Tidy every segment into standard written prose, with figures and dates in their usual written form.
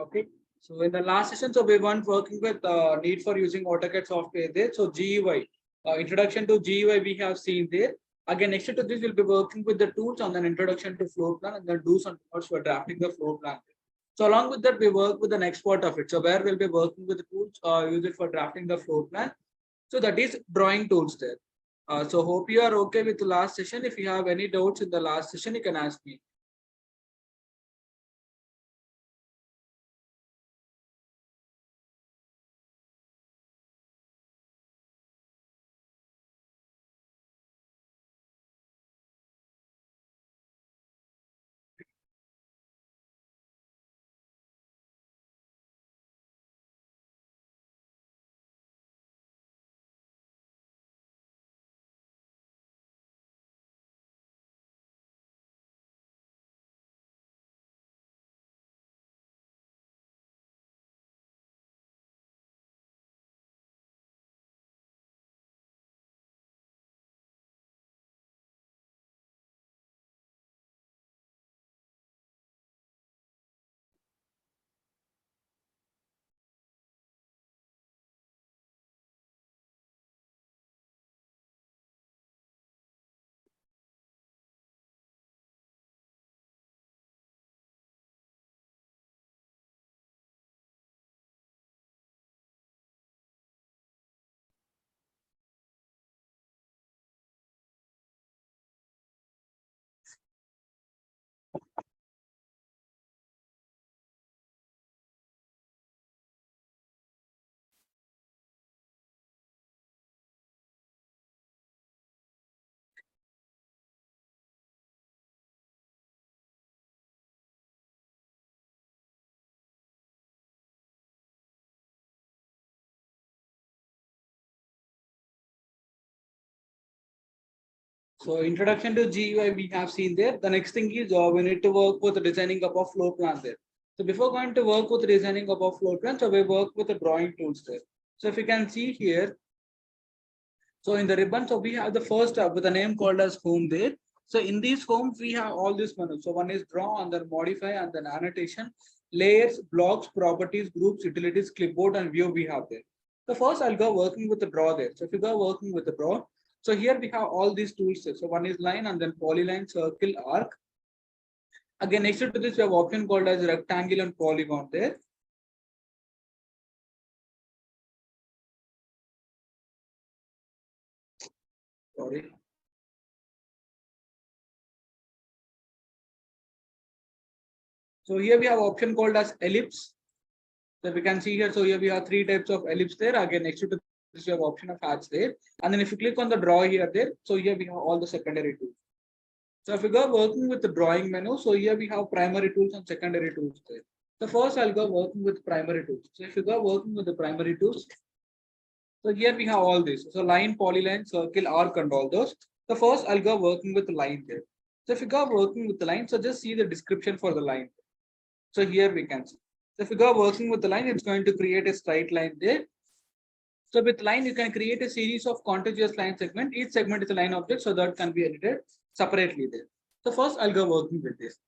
Okay. So in the last session, so we weren't working with need for using AutoCAD software there. So GUI, introduction to GUI we have seen there. Again, next to this, we'll be working with the tools on an introduction to floor plan and then do's and don'ts for drafting the floor plan. So along with that, we work with the next part of it. So where we'll be working with the tools use it for drafting the floor plan. So that is drawing tools there. So hope you are okay with the last session. If you have any doubts in the last session, you can ask me. So introduction to GUI we have seen there. The next thing is we need to work with the designing up of floor plan there. So before going to work with designing up of floor plan, so we work with the drawing tools there. So if you can see here, so in the ribbon, so we have the first with a name called as home there. So in these homes, we have all these menus. So one is draw and then modify and then annotation, layers, blocks, properties, groups, utilities, clipboard, and view we have there. So first I'll go working with the draw there. So if you go working with the draw, so here we have all these tools there. So one is line and then polyline, circle, arc. Again, next to this, we have option called as rectangle and polygon there. Sorry. So here we have option called as ellipse. So we can see here, so here we have three types of ellipse there. Again, next to this, we have option of hatch there. And then if you click on the draw here there, so here we have all the secondary tools. So if you go working with the drawing menu, so here we have primary tools and secondary tools there. So first I'll go working with primary tools. So if you go working with the primary tools, so here we have all this. So line, polyline, circle, arc, and all those. So first I'll go working with the line there. So if you go working with the line, so just see the description for the line. So here we can see. So if you go working with the line, it's going to create a straight line there. So with line, you can create a series of contiguous line segment. Each segment is a line object, so that can be edited separately there. So first I'll go working with this.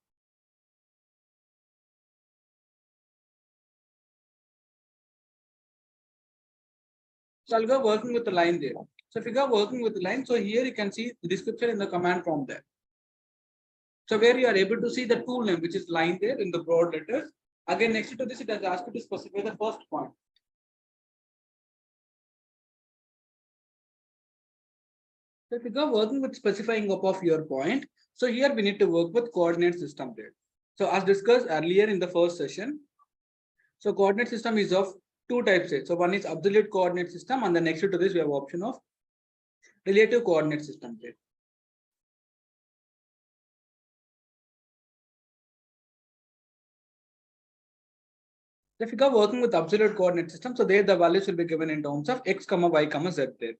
So I'll go working with the line there. So if you go working with the line, so here you can see the description in the command prompt there. So where you are able to see the tool name, which is line there in the broad letters. Again, next to this, it has asked you to specify the first point. So if you go working with specifying up of your point, so here we need to work with coordinate system there. So as discussed earlier in the first session, so coordinate system is of two types here. So one is absolute coordinate system, and the next to this we have option of relative coordinate system there. If you go working with absolute coordinate system, so there the values will be given in terms of x, y, z there.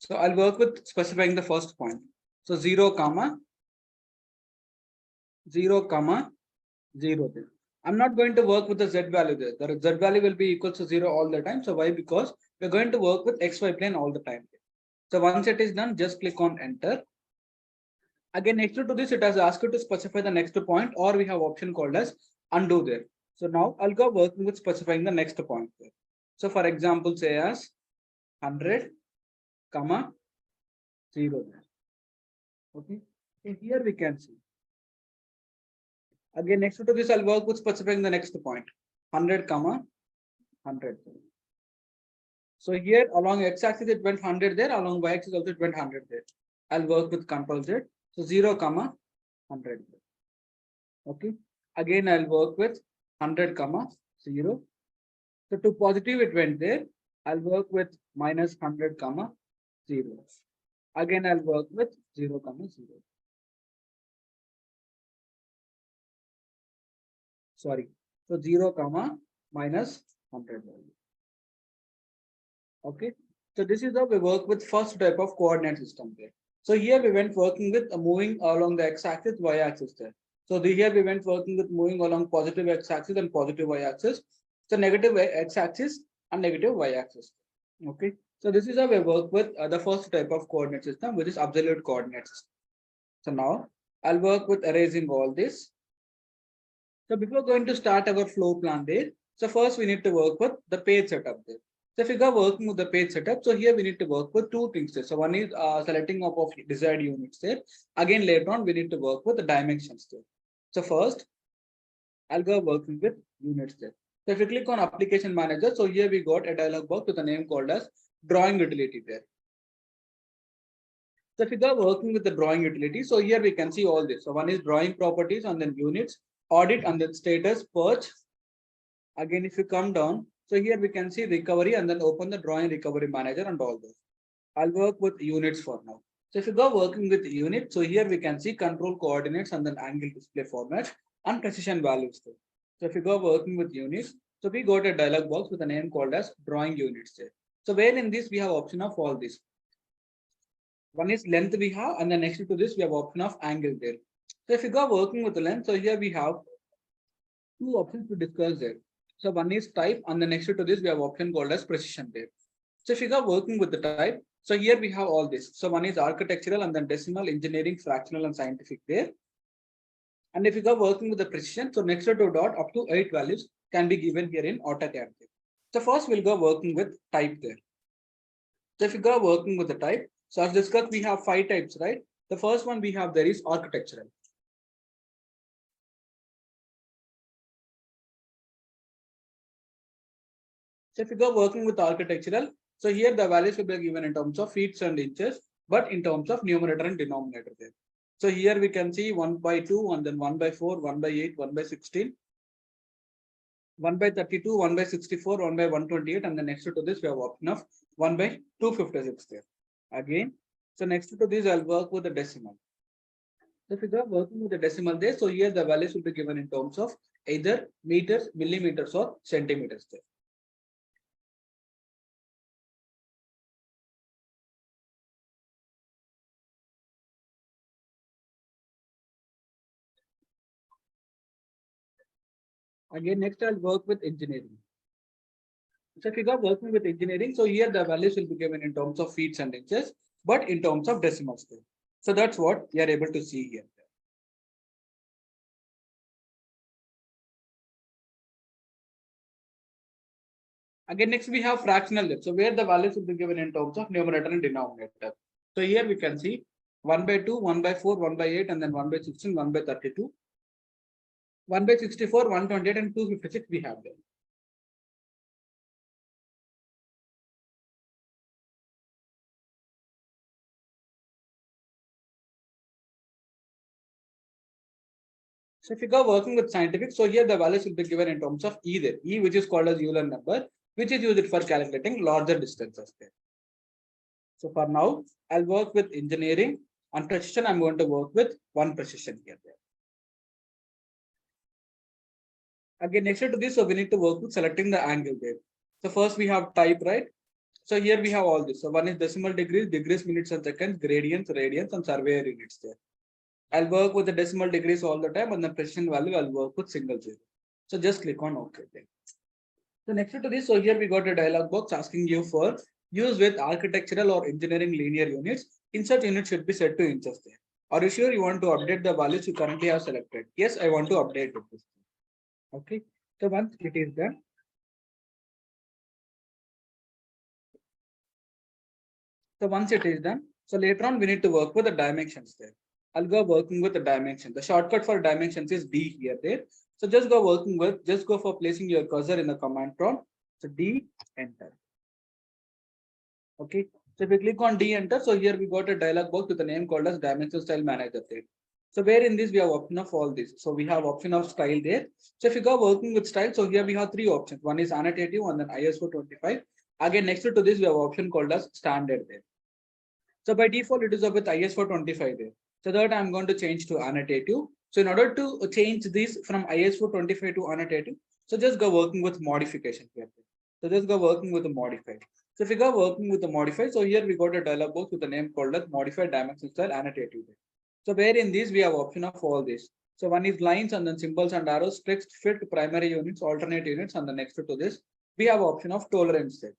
So I'll work with specifying the first point. So 0, 0, 0 there. I'm not going to work with the z value there. The z value will be equal to 0 all the time. So why? Because we're going to work with xy plane all the time. So once it is done, just click on enter. Again, next to this, it has asked you to specify the next point, or we have option called as undo there. So now I'll go working with specifying the next point there. So for example, say as 100, comma 0 there. Okay. And here we can see. Again, next to this, I'll work with specifying the next point. 100, comma 100. So here along x-axis it went 100 there, along y-axis also it went 100 there. I'll work with Control Z. So 0, comma 100. Okay. Again, I'll work with 100, comma 0. So to positive it went there. I'll work with minus 100, comma 0. Again, I'll work with 0, comma 0. Sorry. So 0, comma minus 100 value. Okay. So this is how we work with first type of coordinate system there. So here we went working with moving along the x-axis, y-axis there. So here we went working with moving along positive x-axis and positive y-axis. So negative x-axis and negative y-axis. Okay. So this is how we work with the first type of coordinate system, which is absolute coordinate system. So now I'll work with erasing all this. So before going to start our flow plan there, so first we need to work with the page setup there. So if we go working with the page setup, so here we need to work with two things there. So one is selecting of desired units there. Again, later on, we need to work with the dimensions there. So first, I'll go working with units there. So if you click on application manager, so here we got a dialog box with a name called as drawing utility there. So if you go working with the drawing utility, so here we can see all this. So one is drawing properties and then units, audit and then status, purge. Again, if you come down, so here we can see recovery and then open the drawing recovery manager and all those. I'll work with units for now. So if you go working with unit, so here we can see control coordinates and then angle display format and precision values there. So if you go working with units, so we got a dialog box with a name called as drawing units there. So where in this we have option of all this. One is length we have, and then next to this we have option of angle there. So if you go working with the length, so here we have two options to discuss there. So one is type, and then next to this we have option called as precision there. So if you go working with the type, so here we have all this. So one is architectural and then decimal, engineering, fractional and scientific there. And if you go working with the precision, so next to dot up to 8 values can be given here in AutoCAD there. So first we'll go working with type there. So if you go working with the type, so as discussed, we have 5 types, right? The first one we have there is architectural. So if you go working with architectural, so here the values will be given in terms of feet and inches, but in terms of numerator and denominator there. So here we can see 1/2 and then 1/4, 1/8, 1/16, 1/32, 1/64, 1/128, and then next to this we have option of 1/256 there. Again, so next to this I'll work with the decimal. So if you go working with the decimal there, so here the values will be given in terms of either meters, millimeters, or centimeters there. Again, next I'll work with engineering. So if you go working with engineering, so here the values will be given in terms of feet and inches, but in terms of decimals there. So that's what we are able to see here. Again, next we have fractional depth. So where the values will be given in terms of numerator and denominator. So here we can see 1/2, 1/4, 1/8, and then 1/16, 1/32, 1/64, 128, and 256 we have there. So if you go working with scientific, so here the values will be given in terms of E there. E, which is called as Euler number, which is used for calculating larger distances there. So for now, I'll work with engineering and precision. I'm going to work with one precision here. There. Again, next to this, so we need to work with selecting the angle there. So first we have type, right? So here we have all this. So one is decimal degrees, degrees, minutes and seconds, gradients, radians, and surveyor units there. I'll work with the decimal degrees all the time, and the precision value I'll work with single zero. So just click on OK there. So next to this, so here we got a dialog box asking you for use with architectural or engineering linear units. Insert unit should be set to inches there. Are you sure you want to update the values you currently have selected? Yes, I want to update it. Okay. So once it is done, so later on we need to work with the dimensions there. I'll go working with the dimension. The shortcut for dimensions is D here there. So just go for placing your cursor in the command prompt. So D, enter. Okay. So if we click on D, enter. So here we got a dialog box with the name called as Dimension Style Manager there. So where in this we have option of all this. So we have option of style there. So if you go working with style, so here we have three options. One is annotative and then ISO 25. Again, next to this we have option called as standard there. So by default, it is up with ISO 25 there. So that I'm going to change to annotative. So in order to change this from ISO 25 to annotative, so just go working with modification here. So just go working with the modified. So if we go working with the modified, so here we got a dialog box with the name called as modified dimension style annotative. So where in this we have option of all this. So one is lines and then symbols and arrows, text, fit, primary units, alternate units, and the next to this we have option of tolerance there.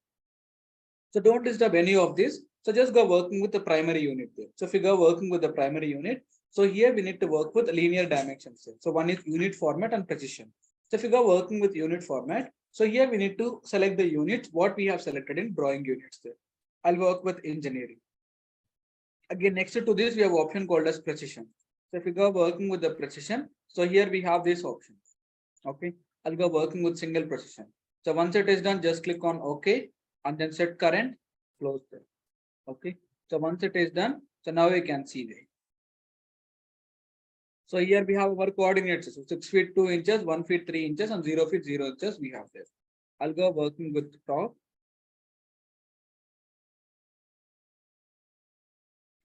So don't disturb any of this. So just go working with the primary unit there. So if you go working with the primary unit, so here we need to work with linear dimensions there. So one is unit format and precision. So if you go working with unit format, so here we need to select the units, what we have selected in drawing units there. I'll work with engineering. Again, next to this, we have option called as precision. So if you go working with the precision, so here we have this option. Okay, I'll go working with single precision. So once it is done, just click on OK and then set current, close there. Okay, so once it is done, so now you can see there. So here we have our coordinates. So 6 feet 2 inches, 1 feet 3 inches, and 0 feet 0 inches we have there. I'll go working with top.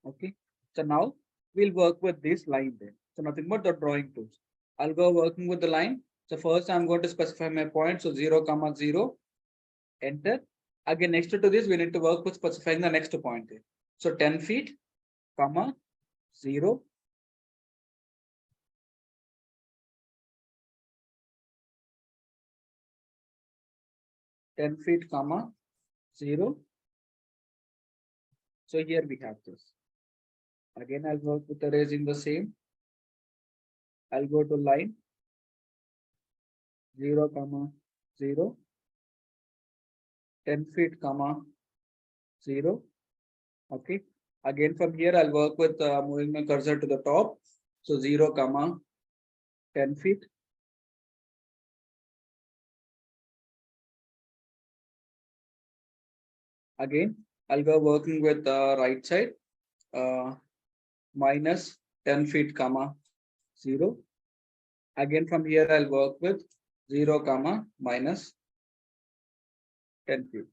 Okay, so now we'll work with this line there. So nothing but the drawing tools. I'll go working with the line. So first I'm going to specify my point. So 0, 0, enter. Again, next to this, we need to work with specifying the next point there. So 10 feet, comma, 0. (10 feet, comma, 0). So here we have this. Again, I'll work with erasing the same. I'll go to line 0, 0. 10 feet, comma, 0. Okay. Again, from here, I'll work with moving my cursor to the top. So 0, 10 feet. Again, I'll go working with the right side. Minus 10 feet, comma, 0. Again, from here, I'll work with 0, minus 10 feet.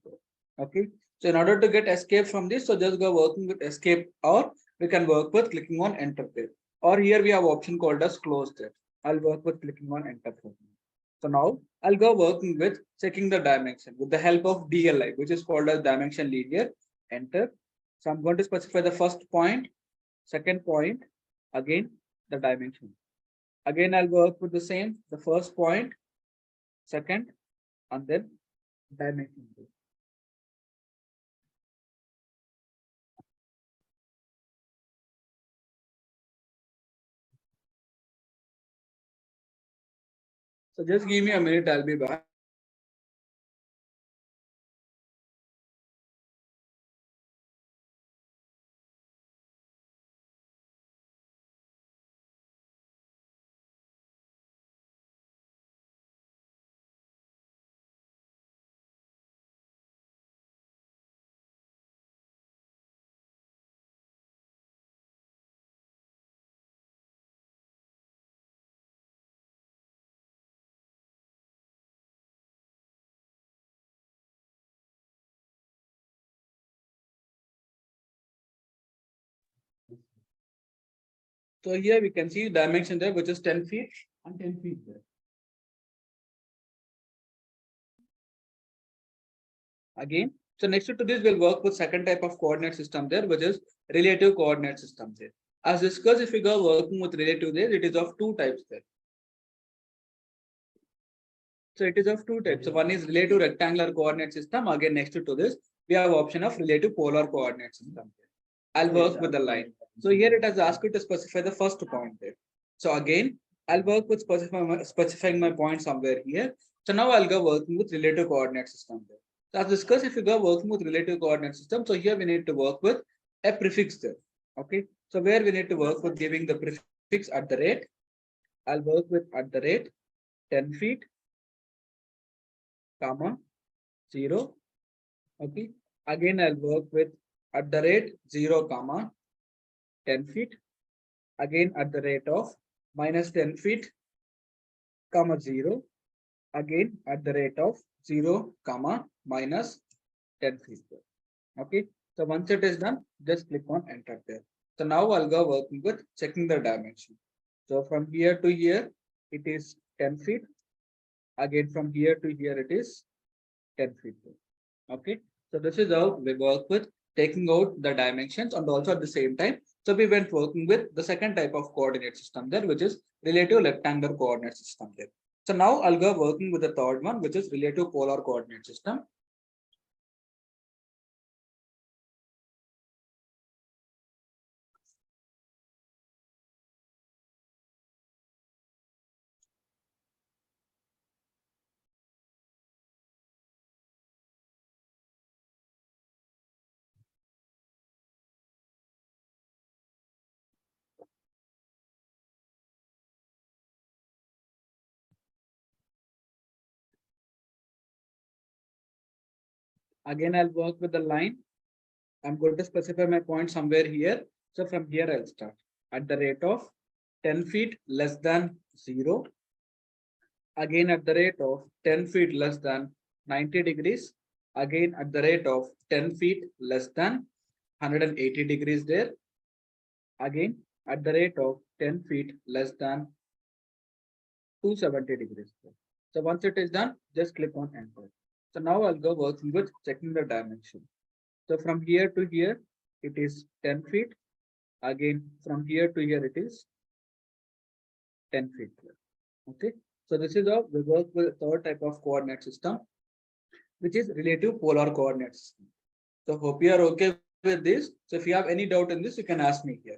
Okay. So in order to get escape from this, so just go working with escape, or we can work with clicking on enter there. Or here we have option called as close there. I'll work with clicking on enter. So now I'll go working with checking the dimension with the help of DLI, which is called as dimension linear. Enter. So I'm going to specify the first point, second point, again the dimension. Again, I'll work with the same, the first point, second, and then dimension. So just give me a minute, I'll be back. So here we can see dimension there, which is 10 feet and 10 feet there. Again, so next to this, we'll work with second type of coordinate system there, which is relative coordinate system there. As discussed, if we go working with relative there, it is of two types there. So it is of two types. So one is relative rectangular coordinate system. Again, next to this, we have option of relative polar coordinate system. I'll work with the line. So here it has asked you to specify the first point there. So again, I'll work with specifying my point somewhere here. So now I'll go working with relative coordinate system there. So as discussed, if you go working with relative coordinate system, so here we need to work with a prefix there. Okay. So where we need to work with giving the prefix at the rate, I'll work with at the rate 10 feet, comma, 0. Okay. Again, I'll work with at the rate 0, comma, 10 feet. Again, at the rate of minus 10 feet, comma, 0. Again, at the rate of 0, comma, minus 10 feet. Okay. So once it is done, just click on enter there. So now I'll go working with checking the dimension. So from here to here, it is 10 feet. Again, from here to here, it is 10 feet. Okay. So this is how we work with taking out the dimensions and also at the same time. So we went working with the second type of coordinate system there, which is relative rectangular coordinate system there. So now I'll go working with the third one, which is relative polar coordinate system. Again, I'll work with the line. I'm going to specify my point somewhere here. So from here, I'll start at the rate of 10 feet less than 0. Again, at the rate of 10 feet less than 90 degrees. Again, at the rate of 10 feet less than 180 degrees there. Again, at the rate of 10 feet less than 270 degrees. So once it is done, just click on enter. So now I'll go working with checking the dimension. So from here to here, it is 10 feet. Again, from here to here, it is 10 feet. Okay. So this is how we work with the third type of coordinate system, which is relative polar coordinate system. So hope you are okay with this. So if you have any doubt in this, you can ask me here.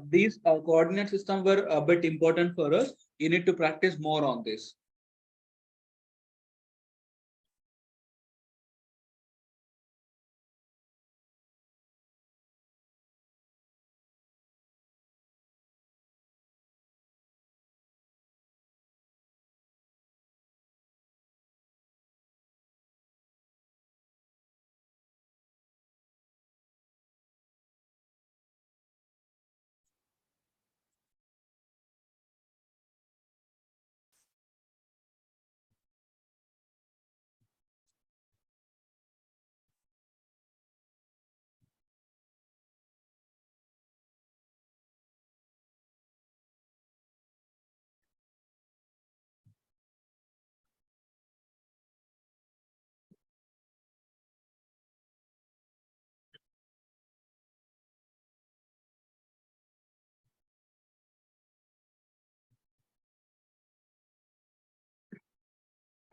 These coordinate system were a bit important for us. You need to practice more on this.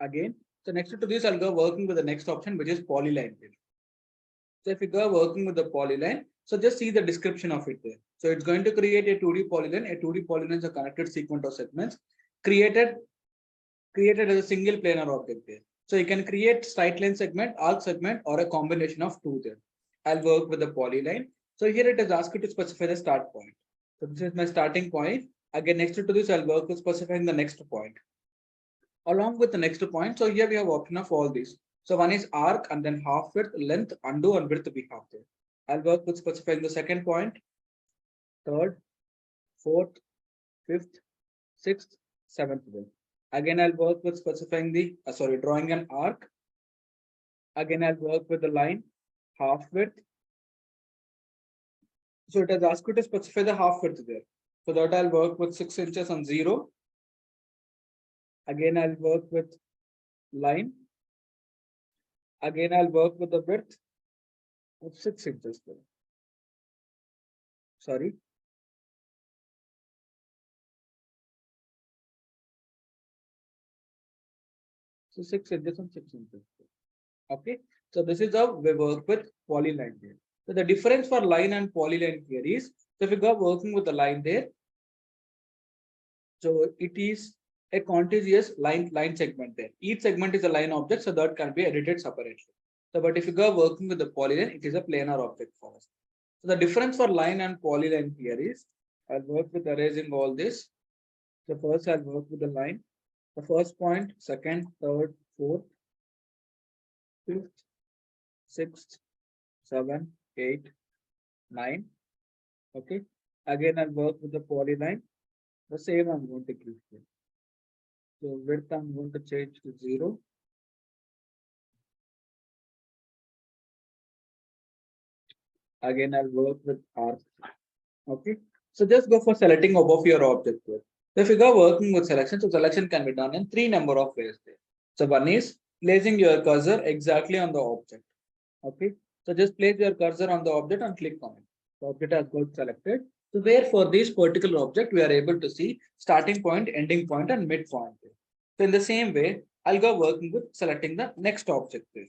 Again, so next to this, I'll go working with the next option, which is polyline. So if you go working with the polyline, so just see the description of it there. So it's going to create a 2D polyline. A 2D polyline is a connected sequence of segments created as a single planar object there. So you can create straight line segment, arc segment, or a combination of two there. I'll work with the polyline. So here it is asked you to specify the start point. So this is my starting point. Again, next to this, I'll work with specifying the next point. Along with the next point, so here we have option of all these. So one is arc and then half width, length, undo, and width we have there. I'll work with specifying the second point, third, fourth, fifth, sixth, seventh width. Again, I'll work with specifying the, drawing an arc. Again, I'll work with the line, half width. So it has asked you to specify the half width there. So that I'll work with 6 inches on 0. Again, I'll work with line. Again, I'll work with the width of 6 inches. Sorry. So 6 inches and 6 inches. Okay. So this is how we work with polyline here. So the difference for line and polyline here is, so if we go working with the line there, so it is a contiguous line segment there. Each segment is a line object, so that can be edited separately. So, but if you go working with the polyline, it is a planar object for us. So the difference for line and polyline here is, I'll work with erasing all this. So first I'll work with the line. The first point, second, third, fourth, fifth, sixth, seven, eight, nine. Okay. Again, I'll work with the polyline. The same I'm going to keep here. So width I'm going to change to 0. Again, I'll work with R. Okay. So just go for selecting above your object here. So if you go working with selection, so selection can be done in 3 number of ways there. So one is placing your cursor exactly on the object. Okay. So just place your cursor on the object and click on it. The object has got selected. So where for this particular object, we are able to see starting point, ending point, and mid point. So in the same way, I'll go working with selecting the next object there.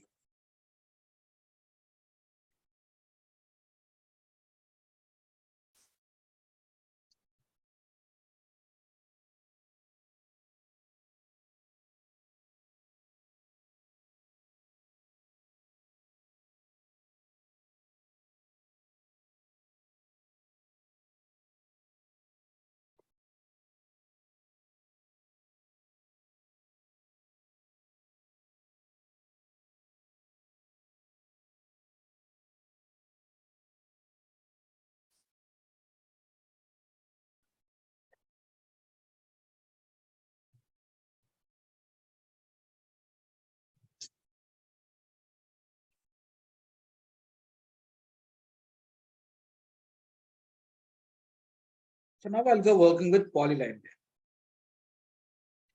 So now I'll go working with polyline there.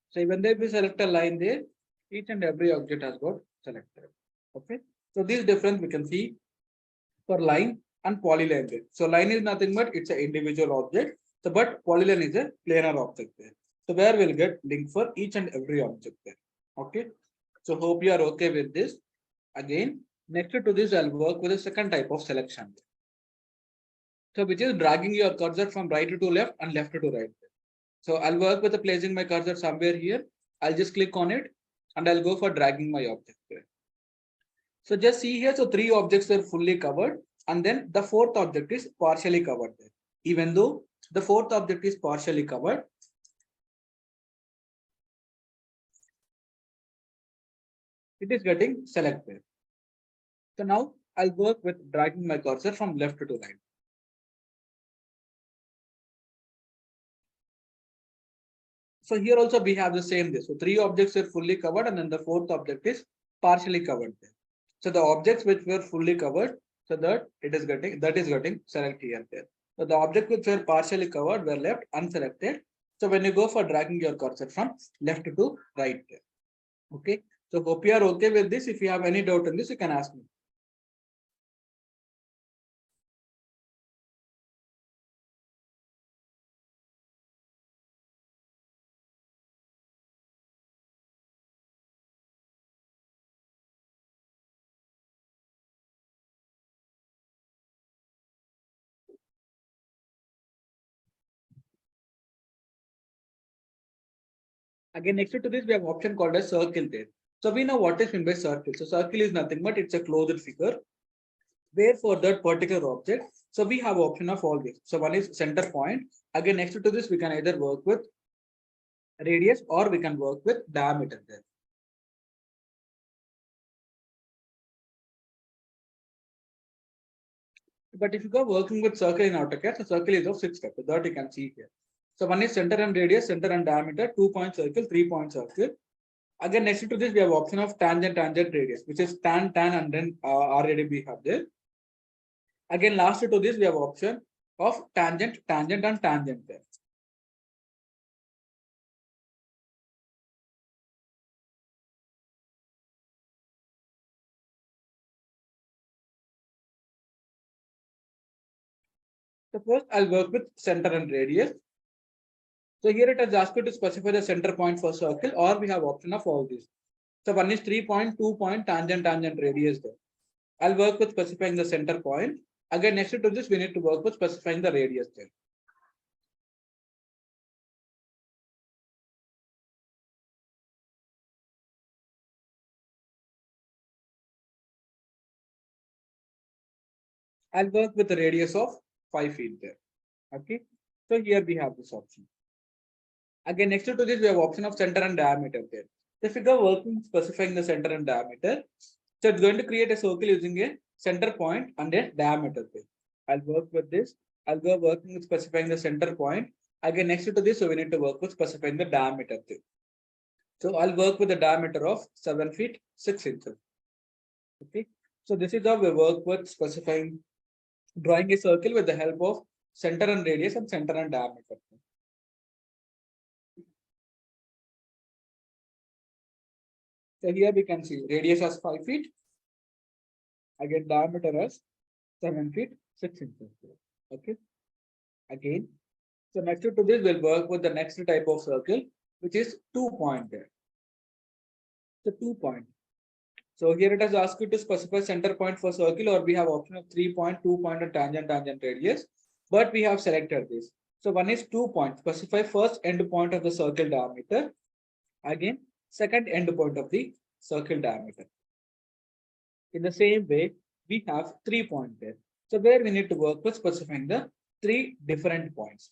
So when we select a line there, each and every object has got selected. Okay. So this difference we can see for line and polyline there. So line is nothing but it's an individual object. So but polyline is a planar object there. So where we'll get link for each and every object there. Okay. So hope you are okay with this. Again, next to this, I'll work with a second type of selection. So which is dragging your cursor from right to left and left to right. So I'll work with the placing my cursor somewhere here. I'll just click on it and I'll go for dragging my object there. So just see here, so 3 objects are fully covered and then the 4th object is partially covered there. Even though the 4th object is partially covered, it is getting selected. So now I'll work with dragging my cursor from left to right. So here also we have the same this. So 3 objects are fully covered and then the 4th object is partially covered there. So the objects which were fully covered, so that is getting selected here there. So the objects which were partially covered were left unselected. So when you go for dragging your cursor from left to right there. Okay. So hope you are okay with this. If you have any doubt in this, you can ask me. Again, next to this, we have option called as circle there. So we know what is meant by circle. So circle is nothing but it's a closed figure where for that particular object. So we have option of all this. So one is center point. Again, next to this, we can either work with radius or we can work with diameter there. But if you go working with circle in AutoCAD, so circle is of 6 steps. So that you can see here. So one is center and radius, center and diameter, 2-point circle, 3-point circle. Again, next to this, we have option of tangent, tangent, radius, which is tan, and then already we have there. Again, last to this, we have option of tangent, tangent, and tangent there. So first, I'll work with center and radius. So here it has asked you to specify the center point for circle, or we have option of all these. So one is 3-point, 2-point, tangent, tangent, radius there. I'll work with specifying the center point. Again, next to this, we need to work with specifying the radius there. I'll work with a radius of 5 feet there. Okay. So here we have this option. Again, next to this, we have option of center and diameter there. So if you are working specifying the center and diameter, so it's going to create a circle using a center point and a diameter there. I'll work with this. I'll go working with specifying the center point. Again, next to this, so we need to work with specifying the diameter there. So I'll work with a diameter of 7 feet 6 inches. Okay. So this is how we work with specifying drawing a circle with the help of center and radius and center and diameter. So here we can see radius as 5 feet. Again, diameter as 7 feet 6 inches. Okay. Again, so next to this, we'll work with the next type of circle, which is 2-point there. So 2-point. So here it has asked you to specify center point for circle, or we have option of 3-point, 2-point, and tangent radius. But we have selected this. So one is 2-point. Specify first end point of the circle diameter. Again, second end point of the circle diameter. In the same way, we have 3-point there. So where we need to work with specifying the 3 different points.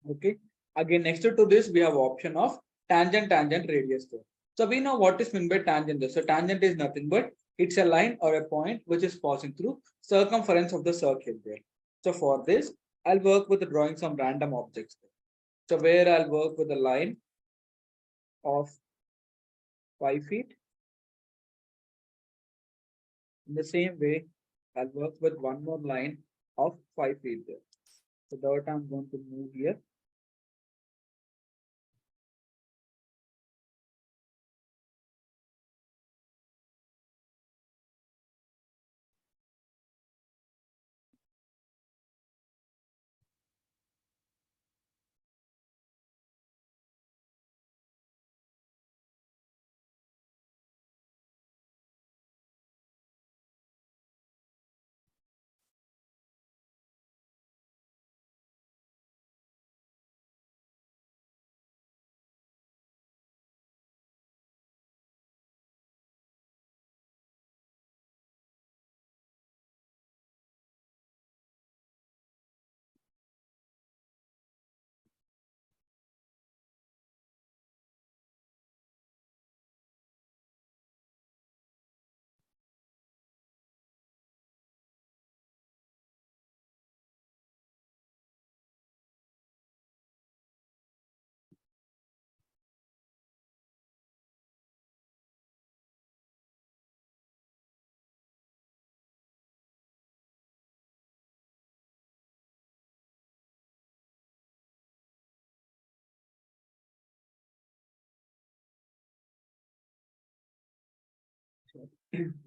Okay. Again, next to this, we have option of tangent radius there. So we know what is meant by tangent there. So tangent is nothing but it's a line or a point which is passing through circumference of the circle there. So for this, I'll work with drawing some random objects there. So where I'll work with a line of 5 feet. In the same way, I'll work with one more line of 5 feet there. So that I'm going to move here.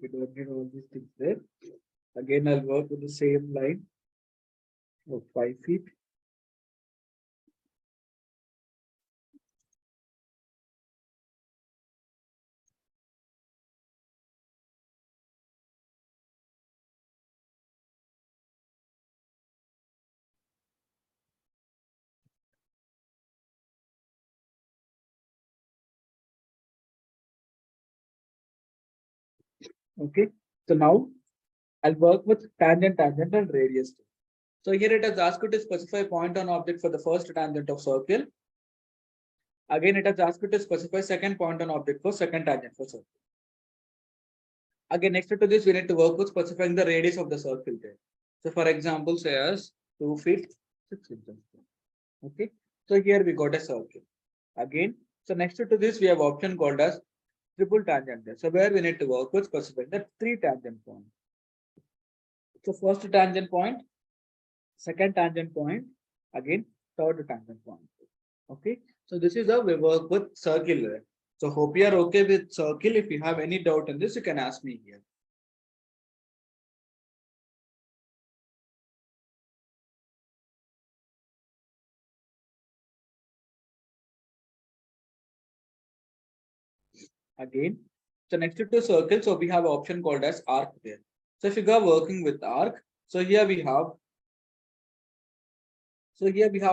We don't need all these things there. Again, I'll work with the same line of 5 feet. Okay. So now I'll work with tangent and radius. So here it has asked you to specify point on object for the first tangent of circle. Again, it has asked you to specify second point on object for second tangent for circle. Again, next to this, we need to work with specifying the radius of the circle there. So for example, say as 2 feet 6 inches. Okay. So here we got a circle. Again, so next to this, we have option called as triple tangent there. So where we need to work with specifying the 3 tangent points. So first tangent point, second tangent point, again, third tangent point. Okay. So this is how we work with circle there. So hope you are okay with circle. If you have any doubt in this, you can ask me here. Again, so next to circle, so we have an option called as arc there. So if you go working with arc, so here we have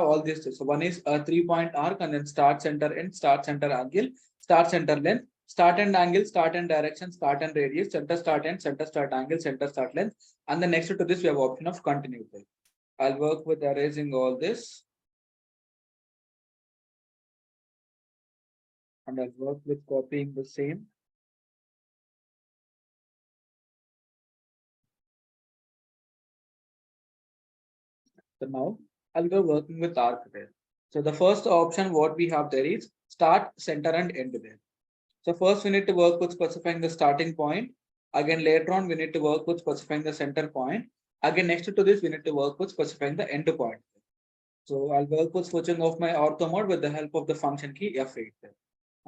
all these. So one is a 3-point arc, and then start center end, start center angle, start center length, start and angle, start and direction, start and radius, center start end, center start angle, center start length. And then next to this, we have option of continue. I'll work with erasing all this. And I'll work with copying the same. So now I'll go working with arc there. So the first option what we have there is start, center and end there. So first we need to work with specifying the starting point. Again, later on, we need to work with specifying the center point. Again, next to this, we need to work with specifying the end point. So I'll work with switching off my ortho mode with the help of the function key F8 there.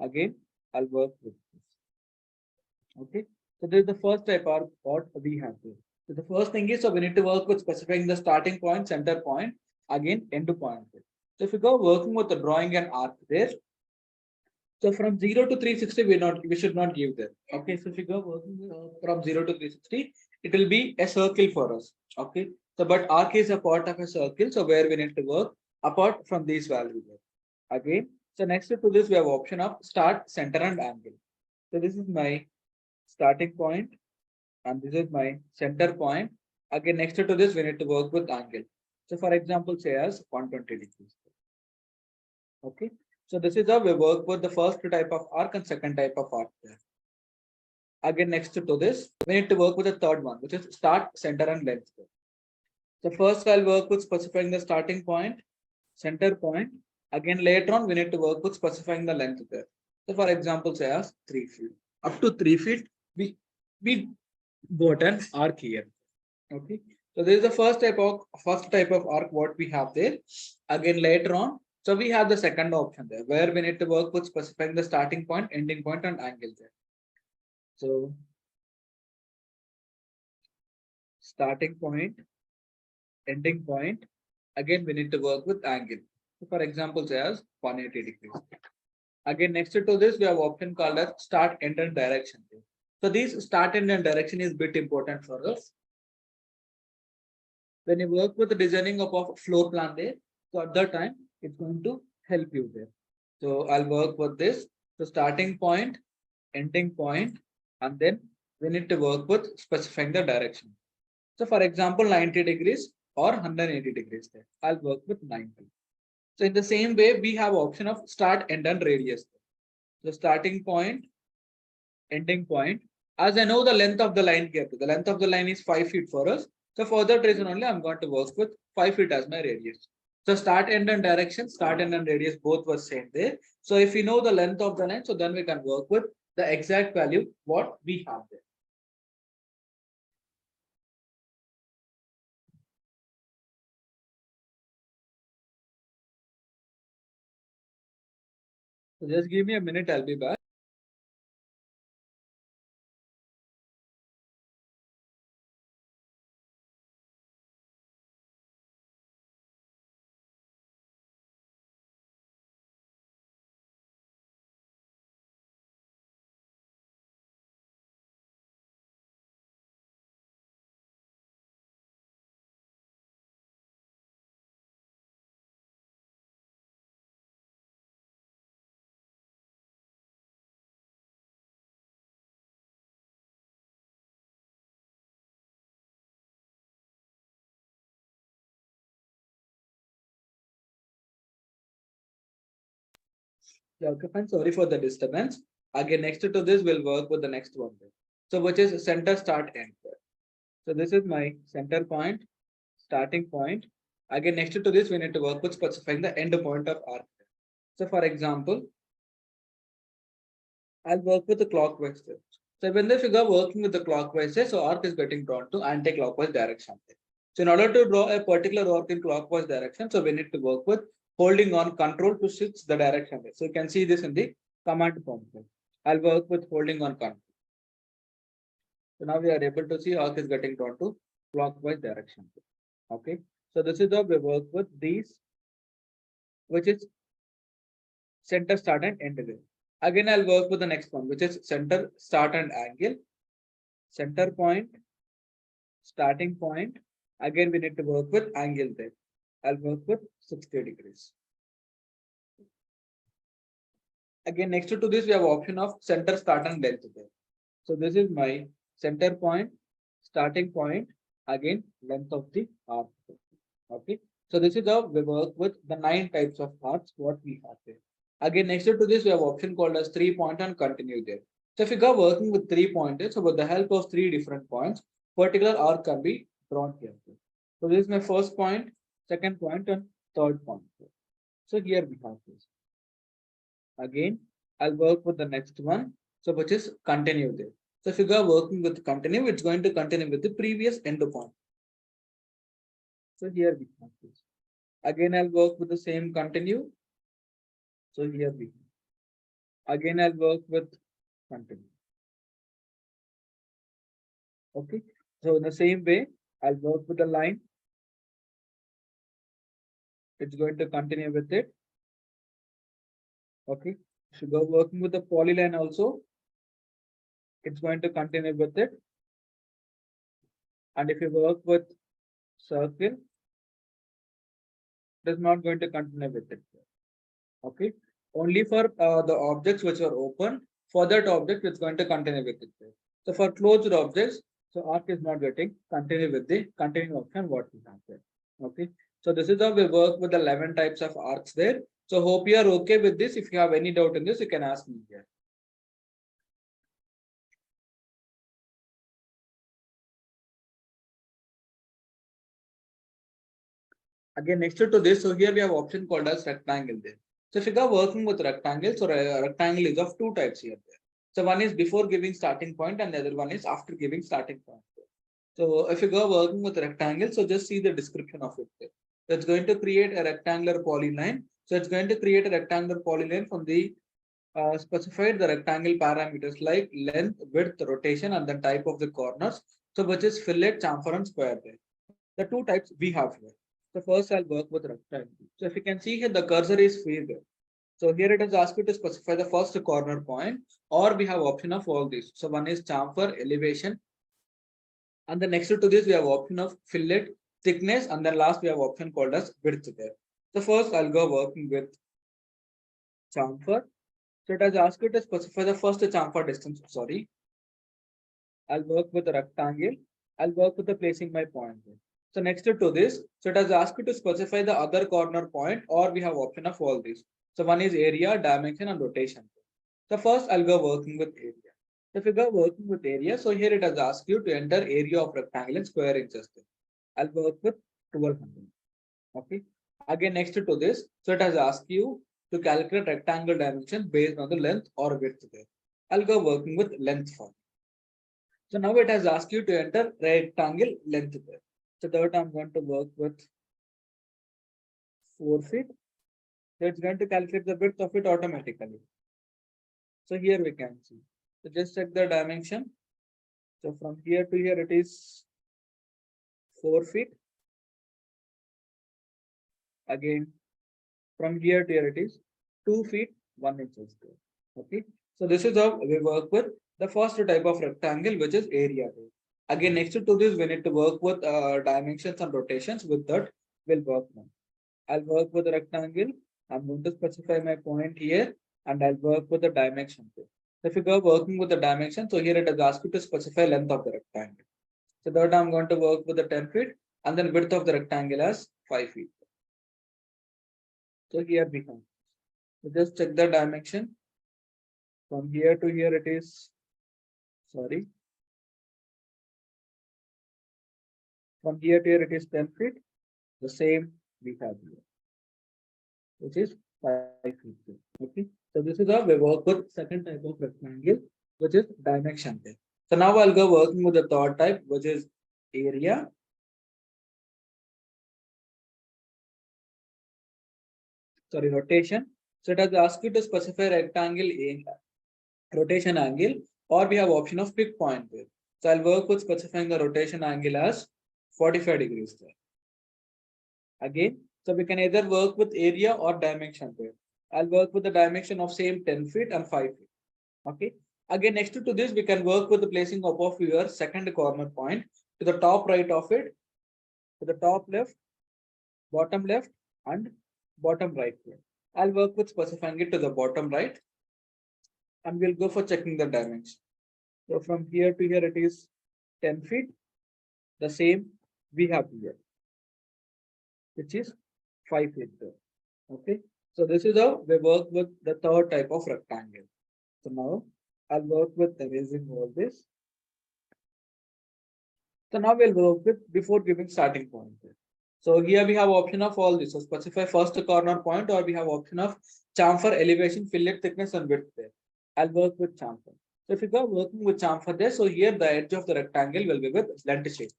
Again, I'll work with this. Okay. So this is the first type of what we have here. So the first thing is, so we need to work with specifying the starting point, center point, again, end point. So if you go working with the drawing an arc there, so from 0 to 360, we should not give that. Okay, so if you go working from 0 to 360, it will be a circle for us. Okay, so but arc is a part of a circle, so where we need to work apart from these values. Again, so next to this, we have option of start, center, and angle. So this is my starting point, and this is my center point. Again, next to this, we need to work with angle. So for example, say as 120 degrees. Okay. So this is how we work with the first type of arc and second type of arc there. Again, next to this, we need to work with the third one, which is start, center, and length. So first I'll work with specifying the starting point, center point. Again, later on, we need to work with specifying the length there. So for example, say as 3 feet. Up to 3 feet, we got an arc here. Okay. So this is the first type of arc what we have there. Again, later on, so we have the second option there where we need to work with specifying the starting point, ending point, and angle there. So starting point, ending point, again we need to work with angle. So for example, say as 180 degrees. Again, next to this, we have option called as start, end, and direction. So this start, end, and direction is bit important for us. When you work with the designing of a floor plan there, so at that time, it's going to help you there. So I'll work with this. So starting point, ending point, and then we need to work with specifying the direction. So for example, 90 degrees or 180 degrees there. I'll work with 90. So in the same way, we have option of start, end, and radius. So starting point, ending point. As I know the length of the line here, the length of the line is 5 feet for us. So for that reason only, I'm going to work with 5 feet as my radius. So start, end, and direction, start, end, and radius both were same there. So if we know the length of the line, so then we can work with the exact value what we have there. So just give me a minute, I'll be back. Yeah, okay, fine. Sorry for the disturbance. Again, next to this, we'll work with the next one. So which is center, start, end. So this is my center point, starting point. Again, next to this, we need to work with specifying the end point of arc. So for example, I'll work with the clockwise. So when the figure working with the clockwise, so arc is getting drawn to anti-clockwise direction. So in order to draw a particular arc in clockwise direction, so we need to work with holding on control to switch the direction. So you can see this in the command prompt. I'll work with holding on control. So now we are able to see arc is getting drawn to clockwise direction. Okay. So this is how we work with these, which is center, start, and end. Again, I'll work with the next one, which is center, start, and angle. Center point, starting point. Again, we need to work with angle there. I'll work with 60 degrees. Again, next to this, we have option of center, start, and length there. So this is my center point, starting point, again, length of the arc. Okay. So this is how we work with the 9 types of arcs, what we have there. Again, next to this, we have option called as 3-point and continue there. So if you go working with 3 pointers, so with the help of 3 different points, particular arc can be drawn here. So this is my first point, second point, and third point. So here we have this. Again, I'll work with the next one. So which is continue there. So if you go working with continue, it's going to continue with the previous end point. So here we have this. Again, I'll work with the same continue. So here we have. Again, I'll work with continue. Okay. So in the same way, I'll work with the line. It's going to continue with it. Okay. So go working with the polyline also. It's going to continue with it. And if you work with circle, it is not going to continue with it. Okay. Only for the objects which are open, for that object, it's going to continue with it. So for closed objects, so arc is not getting continue with the continuing option what we have there. Okay. So this is how we work with the 11 types of arcs there. So hope you are okay with this. If you have any doubt in this, you can ask me here. Again, next to this, so here we have option called as rectangle there. So if you are working with rectangle, so a rectangle is of 2 types here there. So one is before giving starting point and the other one is after giving starting point. So if you go working with rectangle, so just see the description of it there. So it's going to create a rectangular polyline. So it's going to create a rectangular polyline from the specified the rectangle parameters like length, width, rotation, and the type of the corners. So which is fillet, chamfer, and square there. The 2 types we have here. So first I'll work with rectangle. So if you can see here, the cursor is filled. So here it is asked you to specify the first corner point, or we have option of all these. So one is chamfer, elevation, and the next to this we have option of fillet, thickness, and then last we have option called as width there. So first I'll go working with chamfer. So it has asked you to specify the first chamfer distance. Sorry, I'll work with the rectangle. I'll work with the placing my point there. So next to this, so it has asked you to specify the other corner point, or we have option of all these. So one is area, dimension, and rotation. So first I'll go working with area. So if you go working with area, so here it has asked you to enter area of rectangle in square inches. I'll work with 1200. Okay. Again, next to this, so it has asked you to calculate rectangle dimension based on the length or width there. I'll go working with length first. So now it has asked you to enter rectangle length there. So that I'm going to work with 4 feet. So it's going to calculate the width of it automatically. So here we can see. So just check the dimension. So from here to here it is 4 feet. Again, from here to here it is 2 feet 1 inches. Okay. So this is how we work with the first type of rectangle, which is area. Again, next to this, we need to work with dimensions and rotations. With that, we'll work now. I'll work with the rectangle. I'm going to specify my point here, and I'll work with the dimension. So if you go working with the dimension, so here it has asked you to specify length of the rectangle. So that I'm going to work with the 10 feet, and then width of the rectangle as 5 feet. So here we come. So just check the dimension. From here to here it is, sorry. From here to here it is 10 feet. The same we have here, which is 5 feet. Okay. So this is how we work with second type of rectangle, which is dimension. So now I'll go working with the third type, which is area. Sorry, rotation. So it has asked you to specify rectangle in rotation angle, or we have option of pick point there. So I'll work with specifying the rotation angle as 45 degrees there. Again, so we can either work with area or dimension there. I'll work with the dimension of same 10 feet and 5 feet. Okay. Again, next to this, we can work with the placing of your second corner point to the top right of it, to the top left, and bottom right. I'll work with specifying it to the bottom right. and we'll go for checking the dimension. So from here to here, it is 10 feet. The same we have here, which is 5 feet there. Okay. So this is how we work with the third type of rectangle. So now I'll work with erasing all this. So now we'll work with before giving starting point. So here we have option of all this. So specify first corner point, or we have option of chamfer, elevation, fillet, thickness, and width there. I'll work with chamfer. So if you go working with chamfer there, so here the edge of the rectangle will be with blunt shape.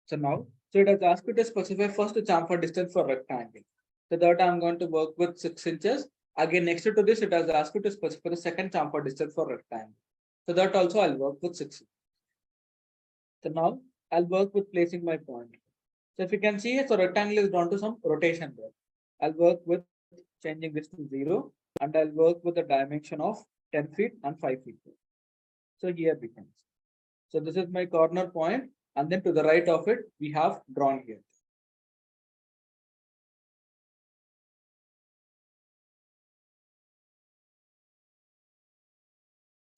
So now, so it has asked you to specify first chamfer distance for rectangle. So that I'm going to work with 6 inches. Again, next to this, it has asked you to specify the second chamfer distance for rectangle. So that also I'll work with 6. So now I'll work with placing my point. So if you can see, so rectangle is drawn to some rotation there. I'll work with changing this to 0, and I'll work with the dimension of 10 feet and 5 feet. So here becomes. So this is my corner point, and then to the right of it, we have drawn here.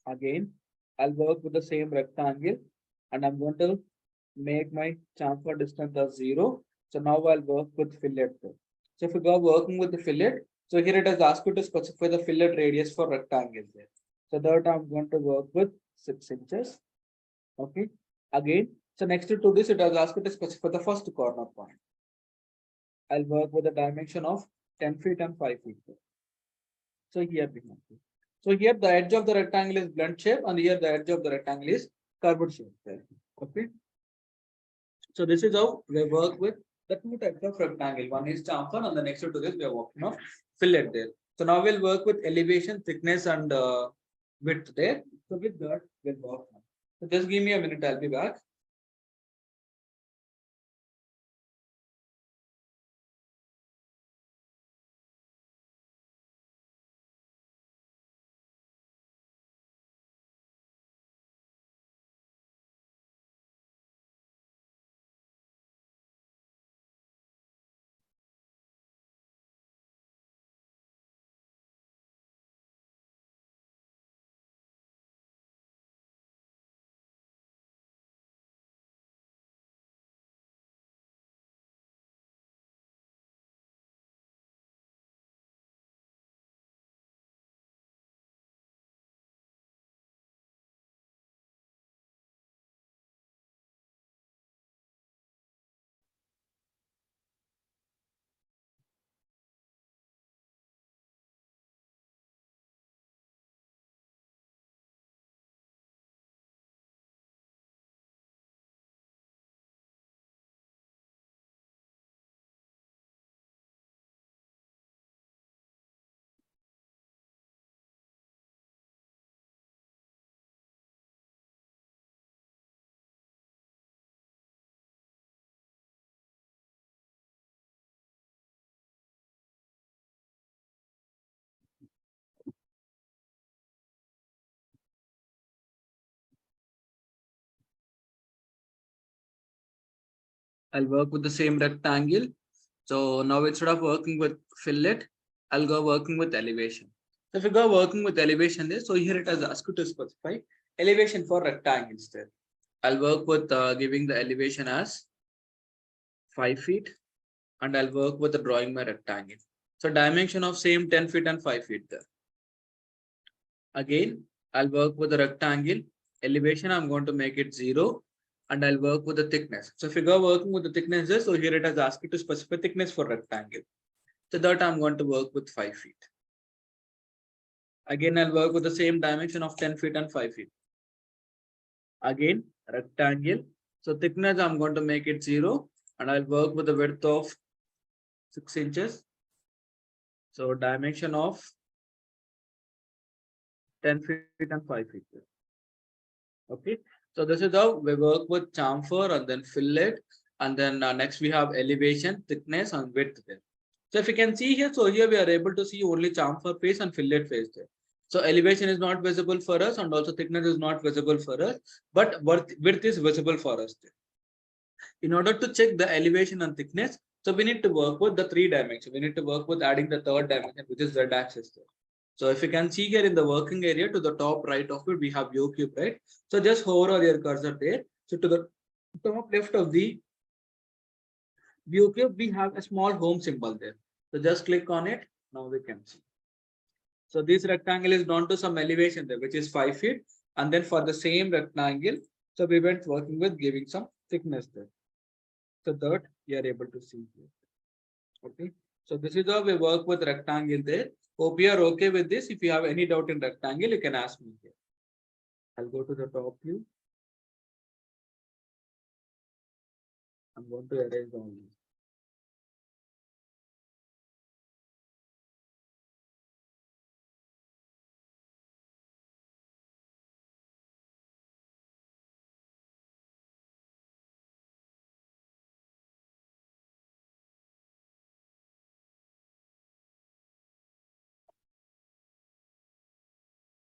Again, I'll work with the same rectangle, and I'm going to make my chamfer distance as 0. So now I'll work with fillet. So if you go working with the fillet, so here it has asked you to specify the fillet radius for rectangle there. So that I'm going to work with 6 inches. Okay. Again, so next to this, it has asked you to specify the first corner point. I'll work with the dimension of 10 feet and 5 feet. So here we have. So here the edge of the rectangle is blunt shape, and here the edge of the rectangle is curved shape there. Okay. So this is how we work with the two types of rectangle. One is chamfer, and the next to this we have option of fillet there. So now we'll work with elevation, thickness, and width there. So with that, we'll work on. So just give me a minute, I'll be back. I'll work with the same rectangle. So now instead of working with fillet, I'll go working with elevation. So if you go working with elevation there, so here it has asked you to specify elevation for rectangles there. I'll work with giving the elevation as 5 feet, and I'll work with the drawing my rectangle. So dimension of same 10 feet and 5 feet there. Again, I'll work with the rectangle. Elevation, I'm going to make it 0, and I'll work with the thickness. So if you go working with the thickness there, so here it has asked you to specify thickness for rectangle. So that I'm going to work with 5 feet. Again, I'll work with the same dimension of 10 feet and 5 feet. Again, rectangle. So thickness, I'm going to make it 0, and I'll work with the width of 6 inches. So dimension of 10 feet and 5 feet. Okay. So this is how we work with chamfer and then fillet. And then next we have elevation, thickness, and width there. So if you can see here, so here we are able to see only chamfer face and fillet face there. So elevation is not visible for us, and also thickness is not visible for us, but width is visible for us there. In order to check the elevation and thickness, so we need to work with the 3 dimensions. We need to work with adding the third dimension, which is z axis there. So if you can see here in the working area to the top right of it, we have view cube, right? So just hover over your cursor there. So to the top left of the view cube, we have a small home symbol there. So just click on it. Now we can see. So this rectangle is down to some elevation there, which is 5 feet. And then for the same rectangle, so we went working with giving some thickness there. So that you are able to see here. Okay. So this is how we work with rectangle there. Hope you are okay with this. If you have any doubt in rectangle, you can ask me here. I'll go to the top view. I'm going to erase all these.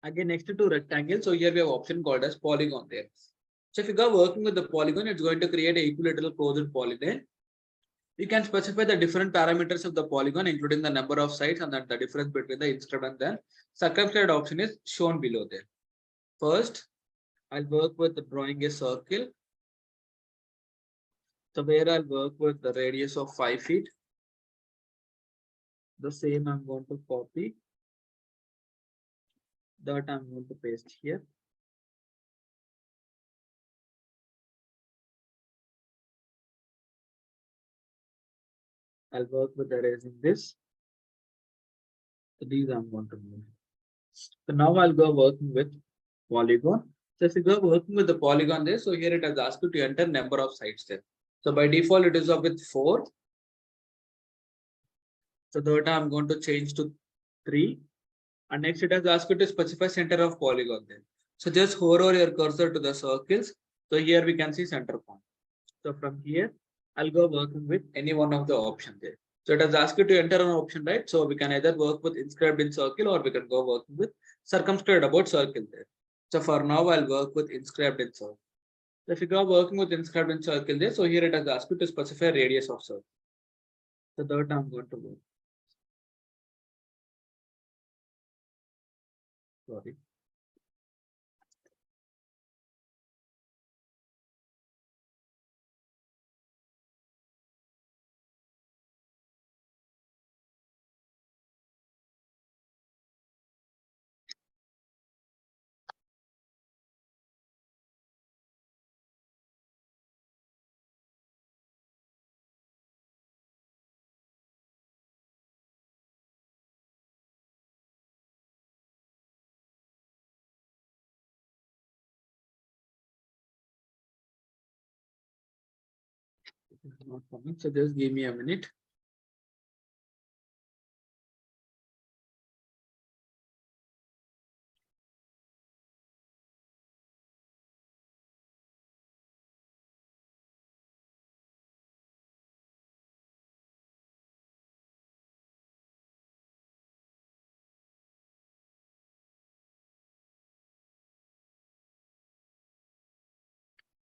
Again, next to rectangle. So here we have option called as polygon there. So if you go working with the polygon, it's going to create a equilateral closed polygon. You can specify the different parameters of the polygon, including the number of sides and then the difference between the inscribed and then circumscribed option is shown below there. First, I'll work with drawing a circle. So where I'll work with the radius of 5 feet. The same I'm going to copy. That I'm going to paste here. I'll work with erasing this. So these I'm going to move. So now I'll go working with polygon. So if you go working with the polygon there, so here it has asked you to enter number of sides there. So by default, it is up with 4. So that I'm going to change to 3. And next it has asked you to specify center of polygon there. So just hover over your cursor to the circles. So here we can see center point. So from here, I'll go working with any one of the options there. So it has asked you to enter an option, right? So we can either work with inscribed in circle or we can go working with circumscribed about circle there. So for now, I'll work with inscribed in circle. So if you go working with inscribed in circle there, so here it has asked you to specify radius of circle. So that I'm going to work. Sorry. Not coming. So just give me a minute.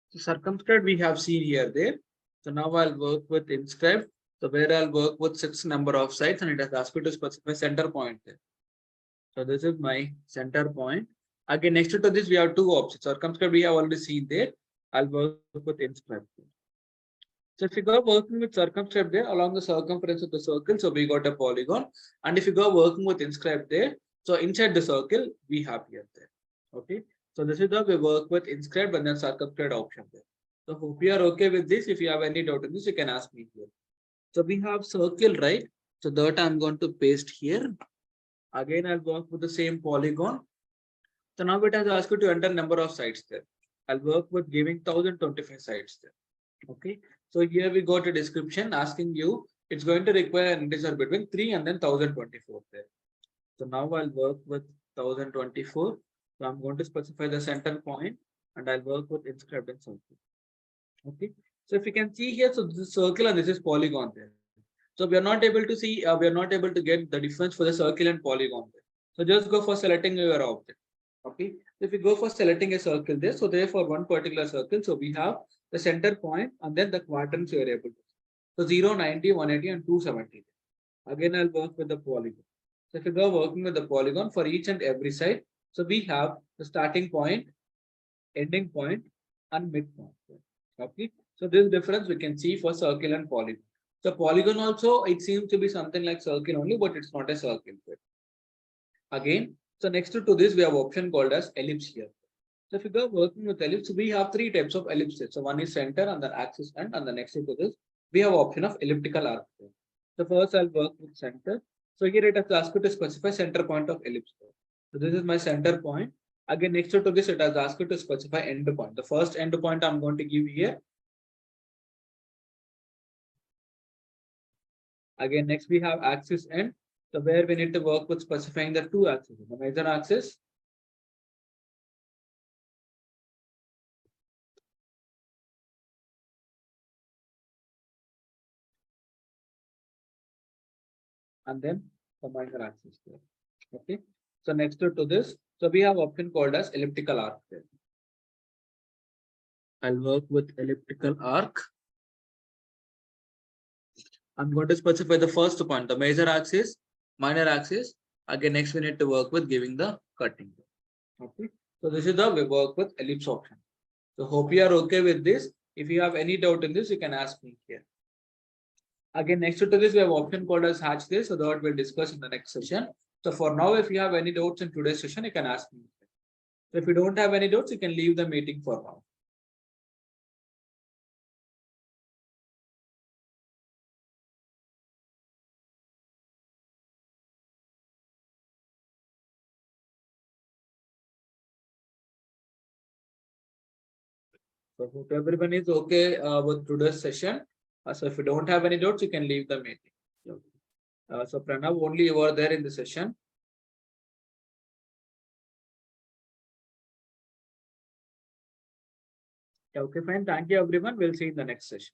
So circumscribed we have seen here there. So now I'll work with inscribed. So where I'll work with 6 number of sides and it has asked me to specify center point there. So this is my center point. Again, next to this, we have two options. Circumscribed we have already seen there. I'll work with inscribed. So if you go working with circumscribed there along the circumference of the circle, so we got a polygon. And if you go working with inscribed there, so inside the circle, we have here there. Okay. So this is how we work with inscribed and then circumscribed option there. So hope you are okay with this. If you have any doubt in this, you can ask me here. So we have circle, right? So that I'm going to paste here. Again, I'll work with the same polygon. So now it has asked you to enter number of sides there. I'll work with giving 1025 sides there. Okay. So here we got a description asking you, it's going to require an integer between 3 and then 1024 there. So now I'll work with 1024. So I'm going to specify the center point and I'll work with inscribed in circle. Okay. So if you can see here, so this is circle and this is polygon there. So we are not able to see, we are not able to get the difference for the circle and polygon there. So just go for selecting your object. Okay. So if you go for selecting a circle there, so therefore one particular circle, so we have the center point and then the quadrants you are able to see. So 0, 90, 180 and 270. Again, I'll work with the polygon. So if you go working with the polygon for each and every side, so we have the starting point, ending point, and midpoint. Okay. So this difference we can see for circle and polygon. So polygon also, it seems to be something like circle only, but it's not a circle. Again, so next to this, we have option called as ellipse here. So if you go working with ellipse, we have three types of ellipses. So one is center and the axis end, and the next to this, we have option of elliptical arc. So first I'll work with center. So here it has asked you to specify center point of ellipse. So this is my center point. Again, next to this, it has asked you to specify end point. The first end point I'm going to give here. Again, next we have axis end. So where we need to work with specifying the two axes. The major axis and then the minor axis there. Okay. So next to this, so we have option called as elliptical arc there. I'll work with elliptical arc. I'm going to specify the first point, the major axis, minor axis. Again, next we need to work with giving the cutting. Okay. So this is the we work with ellipse option. So hope you are okay with this. If you have any doubt in this, you can ask me here. Again, next to this, we have option called as hatch this. So that we'll discuss in the next session. So for now, if you have any doubts in today's session, you can ask me. So if you don't have any doubts, you can leave the meeting for now. So hope everyone is okay with today's session. So if you don't have any doubts, you can leave the meeting. So Pranav, only you are there in the session. Okay, fine. Thank you, everyone. We'll see you in the next session.